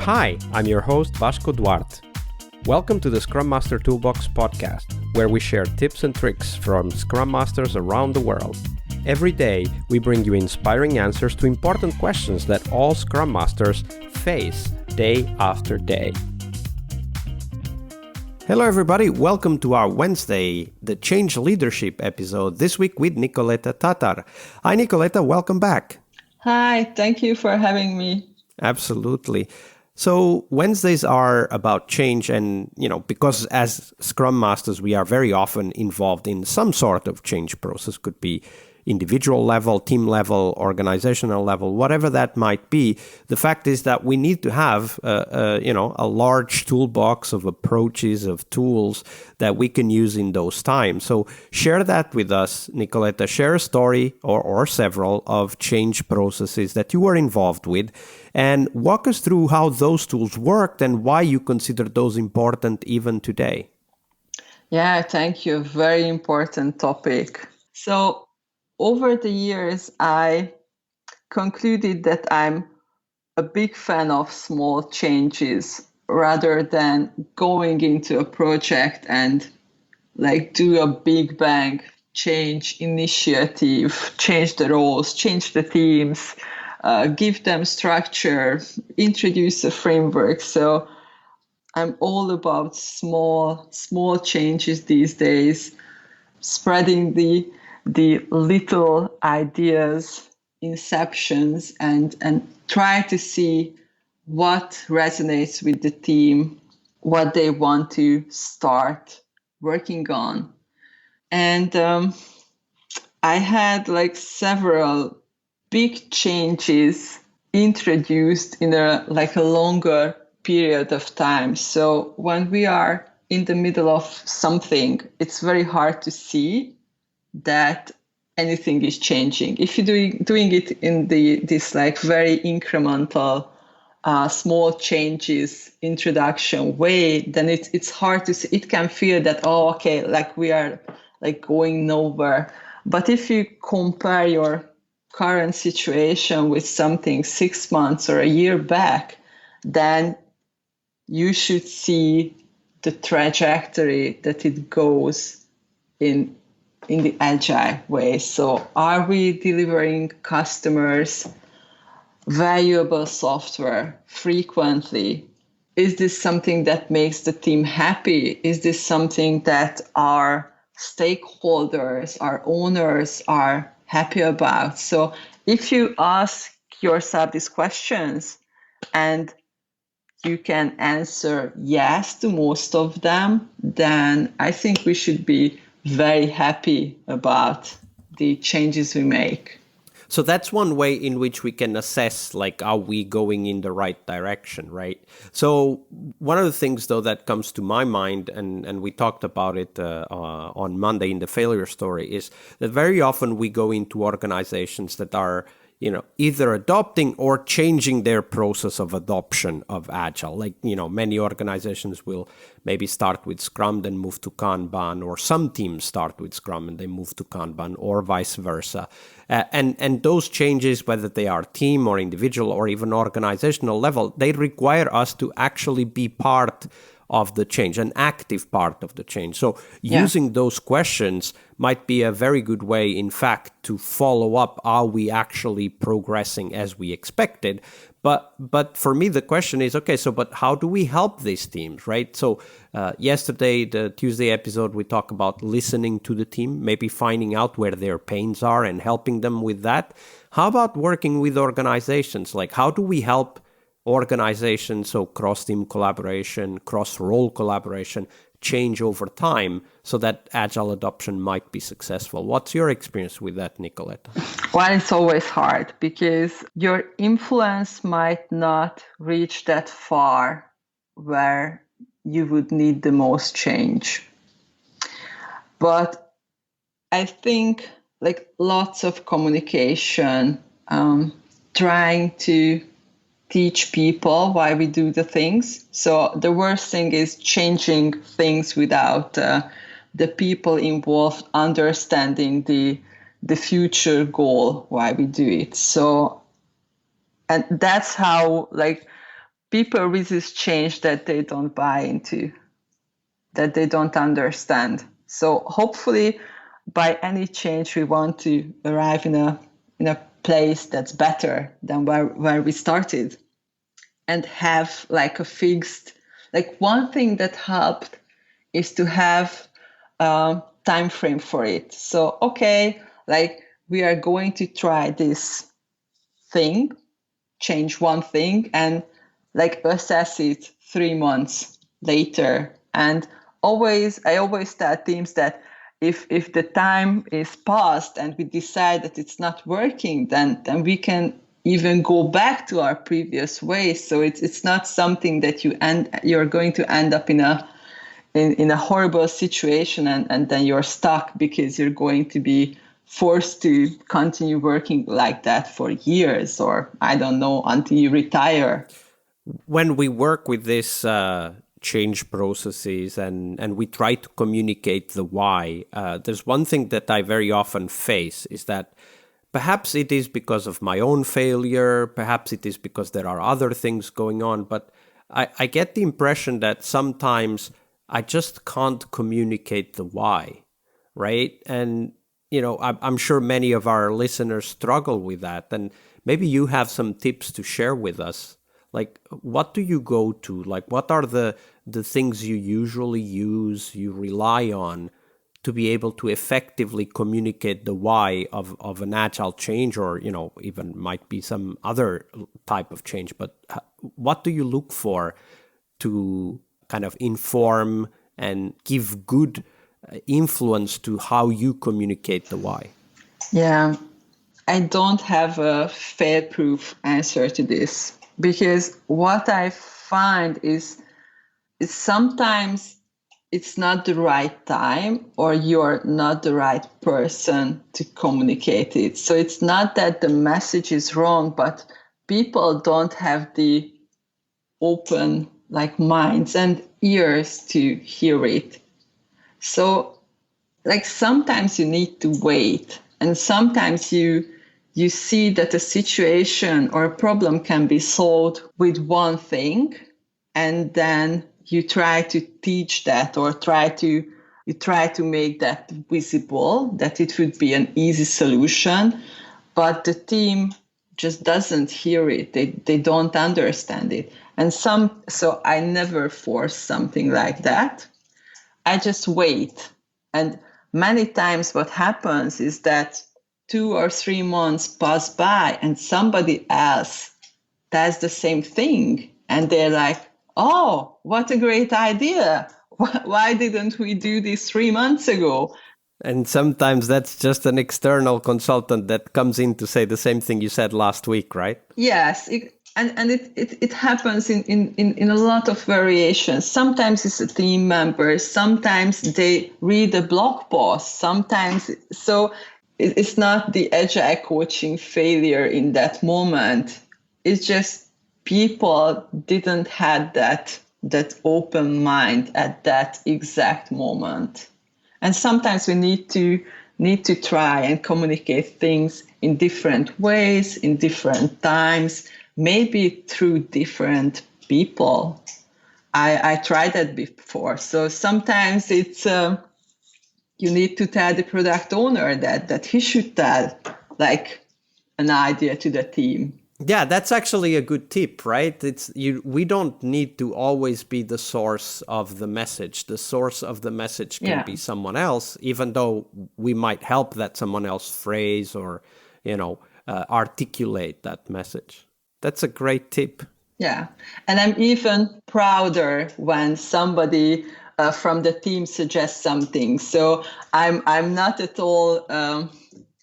Hi, I'm your host Vasco Duarte. Welcome to the Scrum Master Toolbox podcast, where we share tips and tricks from Scrum Masters around the world. Every day, we bring you inspiring answers to important questions that all Scrum Masters face day after day. Hello everybody, welcome to our Wednesday, the Change Leadership episode, this week with Nikoletta Tátar. Hi Nikoletta, welcome back. Hi, thank you for having me. Absolutely. So Wednesdays are about change and, because as Scrum Masters, we are very often involved in some sort of change process. Could be individual level, team level, organizational level, whatever that might be. The fact is that we need to have, a large toolbox of approaches, of tools that we can use in those times. So share that with us, Nikoletta. Share a story or several of change processes that you were involved with and walk us through how those tools worked and why you consider those important even today. Yeah, thank you. Very important topic. So over the years, I concluded that I'm a big fan of small changes rather than going into a project and do a big bang change initiative, change the roles, change the teams, give them structure, introduce a framework. So I'm all about small changes these days, spreading the little ideas, inceptions, and try to see what resonates with the team, what they want to start working on. And I had several big changes introduced in a longer period of time. So when we are in the middle of something, it's very hard to see that anything is changing. If you're doing it in this very incremental, small changes introduction way, then it's hard to see. It can feel that we are going nowhere. But if you compare your current situation with something 6 months or a year back, then you should see the trajectory that it goes in the agile way. So are we delivering customers valuable software frequently? Is this something that makes the team happy? Is this something that our stakeholders, our owners are happy about? So if you ask yourself these questions and you can answer yes to most of them, then I think we should be very happy about the changes we make. So that's one way in which we can assess, are we going in the right direction, right? So one of the things, though, that comes to my mind, and we talked about it on Monday in the failure story, is that very often we go into organizations that are either adopting or changing their process of adoption of Agile. Many organizations will maybe start with Scrum, then move to Kanban, or some teams start with Scrum and they move to Kanban, or vice versa. And those changes, whether they are team or individual or even organizational level, they require us to actually be part of the change, an active part of the change. So using those questions might be a very good way, in fact, to follow up, are we actually progressing as we expected? But for me, the question is, but how do we help these teams, right? So yesterday, the Tuesday episode, we talked about listening to the team, maybe finding out where their pains are and helping them with that. How about working with organizations? How do we help organizations, so cross-team collaboration, cross-role collaboration, change over time so that Agile adoption might be successful? What's your experience with that, Nikoletta? Well, it's always hard because your influence might not reach that far where you would need the most change. But I think lots of communication, trying to teach people why we do the things. So the worst thing is changing things without the people involved understanding the future goal, why we do it. So, and that's how people resist change that they don't buy into, that they don't understand. So hopefully by any change, we want to arrive in a place that's better than where we started, and have like a fixed, like one thing that helped is to have a time frame for it. So, okay, like we are going to try this thing, change one thing, and like assess it 3 months later. And I always tell teams that if the time is past and we decide that it's not working, then we can even go back to our previous ways. So it's not something that you're going to end up in a horrible situation and then you're stuck because you're going to be forced to continue working like that for years, or I don't know, until you retire. When we work with this change processes and we try to communicate the why, there's one thing that I very often face is that perhaps it is because of my own failure, perhaps it is because there are other things going on, but I get the impression that sometimes I just can't communicate the why, right? And, you know, I'm sure many of our listeners struggle with that. And maybe you have some tips to share with us. Like, what do you go to? Like, what are the things you usually use, you rely on to be able to effectively communicate the why of an agile change, or, you know, even might be some other type of change. But what do you look for to kind of inform and give good influence to how you communicate the why? Yeah, I don't have a fail-proof answer to this, because what I find is sometimes it's not the right time, or you're not the right person to communicate it. So it's not that the message is wrong, but people don't have the open like minds and ears to hear it. So like sometimes you need to wait, and sometimes you see that a situation or a problem can be solved with one thing, and then you try to teach that, or you try to make that visible, that it would be an easy solution, but the team just doesn't hear it. They don't understand it. And so I never force something like that. I just wait. And many times what happens is that 2 or 3 months pass by and somebody else does the same thing. And they're like, oh, what a great idea. Why didn't we do this 3 months ago? And sometimes that's just an external consultant that comes in to say the same thing you said last week, right? Yes. It happens in a lot of variations. Sometimes it's a team member. Sometimes they read a blog post. Sometimes, so it's not the agile coaching failure in that moment. It's just people didn't have that open mind at that exact moment. And sometimes we need to try and communicate things in different ways, in different times, maybe through different people. I tried that before. So sometimes it's you need to tell the product owner that he should tell like an idea to the team. Yeah, that's actually a good tip, right? We don't need to always be the source of the message. The source of the message can be someone else, even though we might help that someone else phrase or, articulate that message. That's a great tip. Yeah. And I'm even prouder when somebody from the team suggests something. So I'm not at all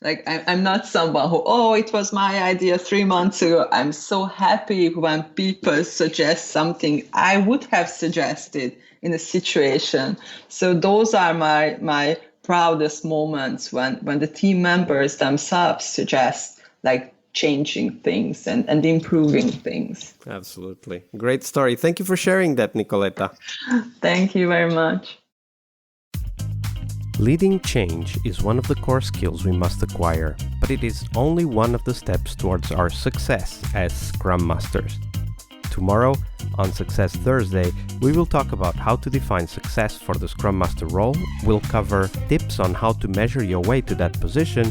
I'm not someone who, it was my idea 3 months ago. I'm so happy when people suggest something I would have suggested in a situation. So those are my proudest moments when the team members themselves suggest like changing things and improving things. Absolutely. Great story. Thank you for sharing that, Nikoletta. Thank you very much. Leading change is one of the core skills we must acquire, but it is only one of the steps towards our success as Scrum Masters. Tomorrow, on Success Thursday, we will talk about how to define success for the Scrum Master role. We'll cover tips on how to measure your way to that position,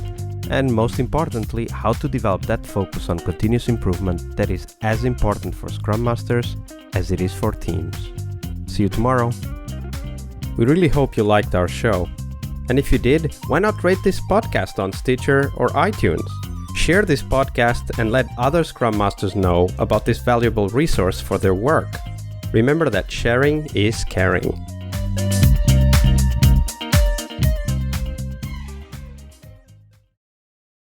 and most importantly, how to develop that focus on continuous improvement that is as important for Scrum Masters as it is for teams. See you tomorrow. We really hope you liked our show. And if you did, why not rate this podcast on Stitcher or iTunes? Share this podcast and let other Scrum Masters know about this valuable resource for their work. Remember that sharing is caring.